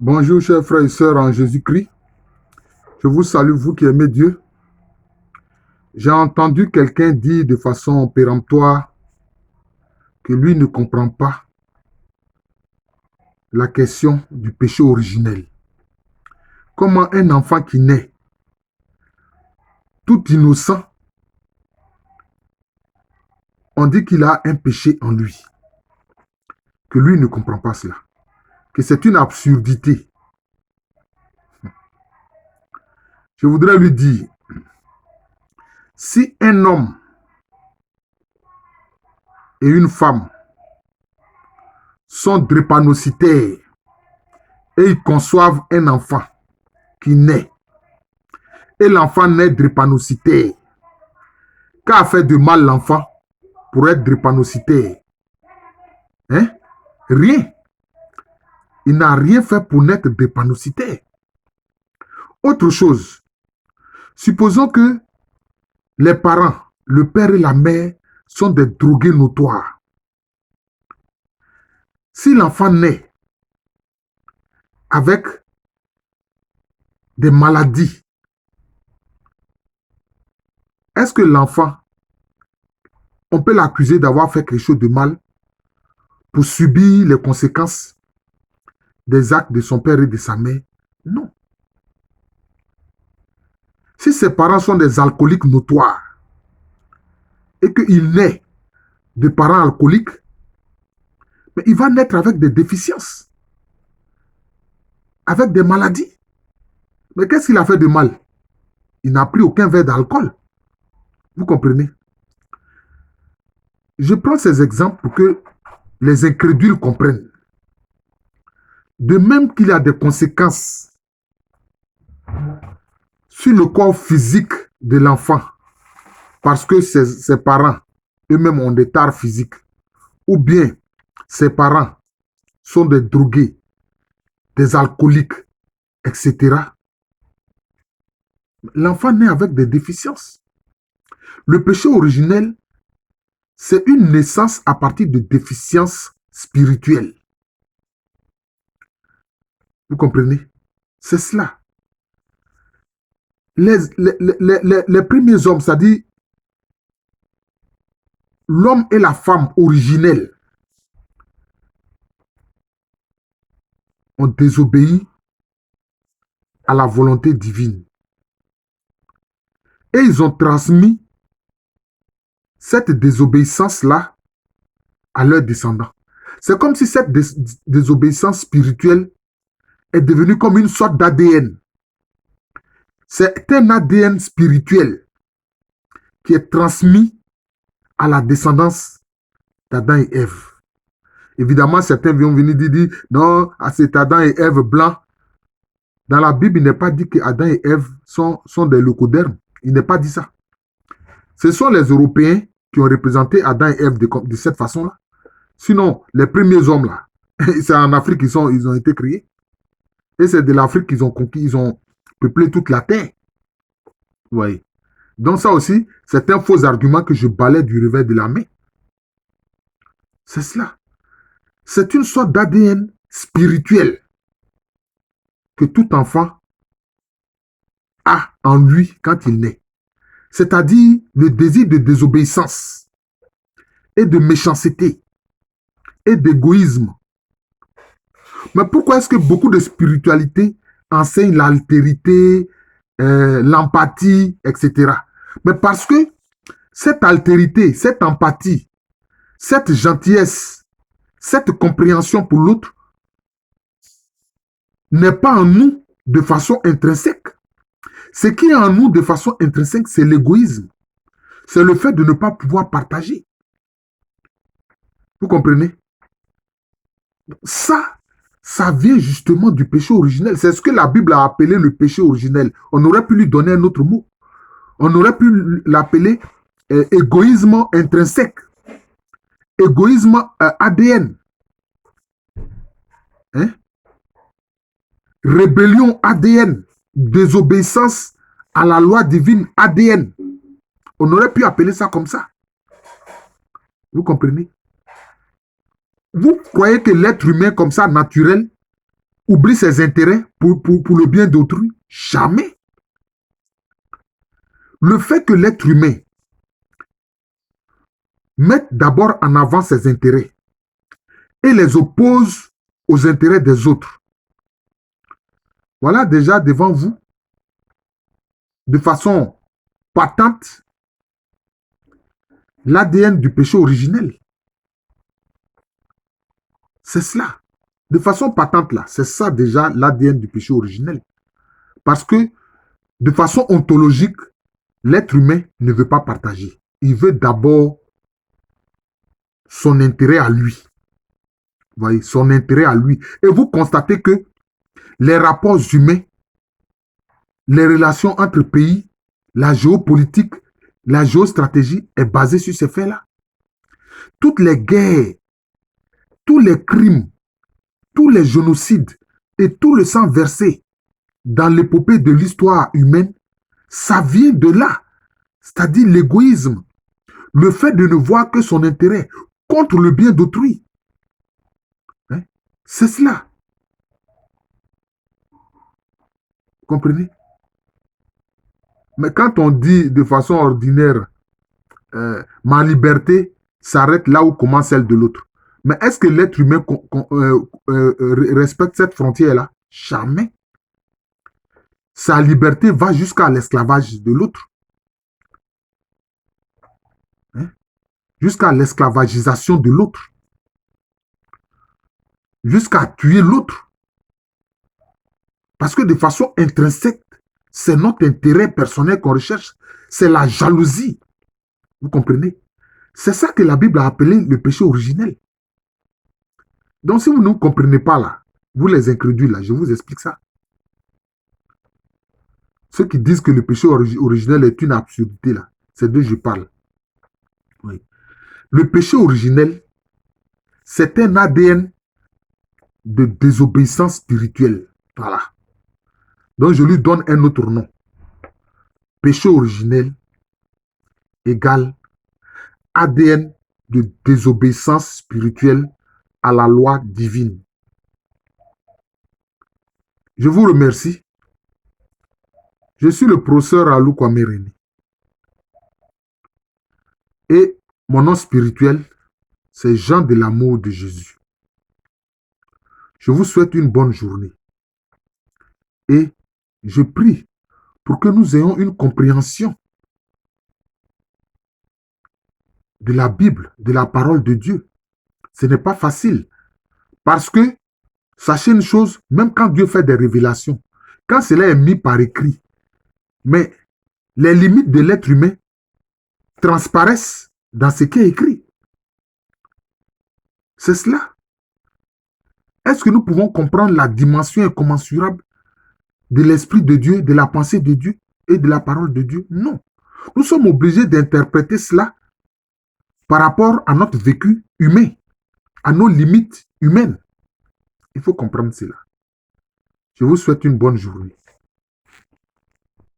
Bonjour, chers frères et sœurs en Jésus-Christ. Je vous salue, vous qui aimez Dieu. J'ai entendu quelqu'un dire de façon péremptoire que lui ne comprend pas la question du péché originel. Comment un enfant qui naît tout innocent, on dit qu'il a un péché en lui, que lui ne comprend pas cela, que c'est une absurdité. Je voudrais lui dire, si un homme et une femme sont drépanocytaires et ils conçoivent un enfant qui naît, et l'enfant naît drépanocytaire, qu'a fait de mal l'enfant pour être drépanocytaire? Hein? Rien. Il n'a rien fait pour naître drépanocytaire. Autre chose, supposons que les parents, le père et la mère, sont des drogués notoires. Si l'enfant naît avec des maladies, est-ce que l'enfant, on peut l'accuser d'avoir fait quelque chose de mal pour subir les conséquences des actes de son père et de sa mère? Non. Si ses parents sont des alcooliques notoires et qu'il naît de parents alcooliques, mais il va naître avec des déficiences, avec des maladies. Mais qu'est-ce qu'il a fait de mal? Il n'a pris aucun verre d'alcool. Vous comprenez? Je prends ces exemples pour que les incrédules comprennent. De même qu'il y a des conséquences sur le corps physique de l'enfant, parce que ses parents eux-mêmes ont des tares physiques, ou bien ses parents sont des drogués, des alcooliques, etc. L'enfant naît avec des déficiences. Le péché originel, c'est une naissance à partir de déficiences spirituelles. Vous comprenez? C'est cela. Les premiers hommes, c'est-à-dire l'homme et la femme originels, ont désobéi à la volonté divine. Et ils ont transmis cette désobéissance-là à leurs descendants. C'est comme si cette désobéissance spirituelle est devenue comme une sorte d'ADN. C'est un ADN spirituel qui est transmis à la descendance d'Adam et Ève. Évidemment, certains vont venir dire non, c'est Adam et Ève blancs. Dans la Bible, il n'est pas dit que Adam et Ève sont des leucodermes. Il n'est pas dit ça. Ce sont les Européens qui ont représenté Adam et Ève de cette façon-là. Sinon, les premiers hommes, là, c'est en Afrique qu'ils ont été créés. Et c'est de l'Afrique qu'ils ont conquis, ils ont peuplé toute la terre. Vous voyez. Donc ça aussi, c'est un faux argument que je balaie du revers de la main. C'est cela. C'est une sorte d'ADN spirituel que tout enfant a en lui quand il naît. C'est-à-dire le désir de désobéissance et de méchanceté et d'égoïsme. Mais pourquoi est-ce que beaucoup de spiritualité enseignent l'altérité, l'empathie, etc. Mais parce que cette altérité, cette empathie, cette gentillesse, cette compréhension pour l'autre n'est pas en nous de façon intrinsèque. Ce qui est en nous de façon intrinsèque, c'est l'égoïsme. C'est le fait de ne pas pouvoir partager. Vous comprenez? Ça vient justement du péché originel. C'est ce que la Bible a appelé le péché originel. On aurait pu lui donner un autre mot. On aurait pu l'appeler égoïsme intrinsèque. Égoïsme ADN. Hein? Rébellion ADN. Désobéissance à la loi divine ADN. On aurait pu appeler ça comme ça. Vous comprenez? Vous croyez que l'être humain comme ça, naturel, oublie ses intérêts pour le bien d'autrui? Jamais. Le fait que l'être humain mette d'abord en avant ses intérêts et les oppose aux intérêts des autres, voilà déjà devant vous, de façon patente, l'ADN du péché originel. C'est cela. De façon patente là, c'est ça déjà l'ADN du péché originel. Parce que de façon ontologique, l'être humain ne veut pas partager. Il veut d'abord son intérêt à lui. Vous voyez, son intérêt à lui. Et vous constatez que les rapports humains, les relations entre pays, la géopolitique, la géostratégie est basée sur ces faits-là. Toutes les guerres, tous les crimes, tous les génocides et tout le sang versé dans l'épopée de l'histoire humaine, ça vient de là. C'est-à-dire l'égoïsme, le fait de ne voir que son intérêt contre le bien d'autrui. Hein? C'est cela. Vous comprenez? Mais quand on dit de façon ordinaire, ma liberté s'arrête là où commence celle de l'autre. Mais est-ce que l'être humain respecte cette frontière-là? Jamais. Sa liberté va jusqu'à l'esclavage de l'autre. Hein? Jusqu'à l'esclavagisation de l'autre. Jusqu'à tuer l'autre. Parce que de façon intrinsèque, c'est notre intérêt personnel qu'on recherche. C'est la jalousie. Vous comprenez? C'est ça que la Bible a appelé le péché originel. Donc si vous ne comprenez pas là, vous les incrédules là, je vous explique ça. Ceux qui disent que le péché originel est une absurdité là, c'est d'eux que je parle. Oui. Le péché originel, c'est un ADN de désobéissance spirituelle. Voilà. Donc je lui donne un autre nom. Péché originel égale ADN de désobéissance spirituelle à la loi divine. Je vous remercie. Je suis le professeur Alou Kwame René. Et mon nom spirituel, c'est Jean de l'amour de Jésus. Je vous souhaite une bonne journée. Et je prie pour que nous ayons une compréhension de la Bible, de la parole de Dieu. Ce n'est pas facile. Parce que, sachez une chose, même quand Dieu fait des révélations, quand cela est mis par écrit, mais les limites de l'être humain transparaissent dans ce qui est écrit. C'est cela. Est-ce que nous pouvons comprendre la dimension incommensurable de l'Esprit de Dieu, de la pensée de Dieu et de la parole de Dieu? Non. Nous sommes obligés d'interpréter cela par rapport à notre vécu humain, à nos limites humaines. Il faut comprendre cela. Je vous souhaite une bonne journée.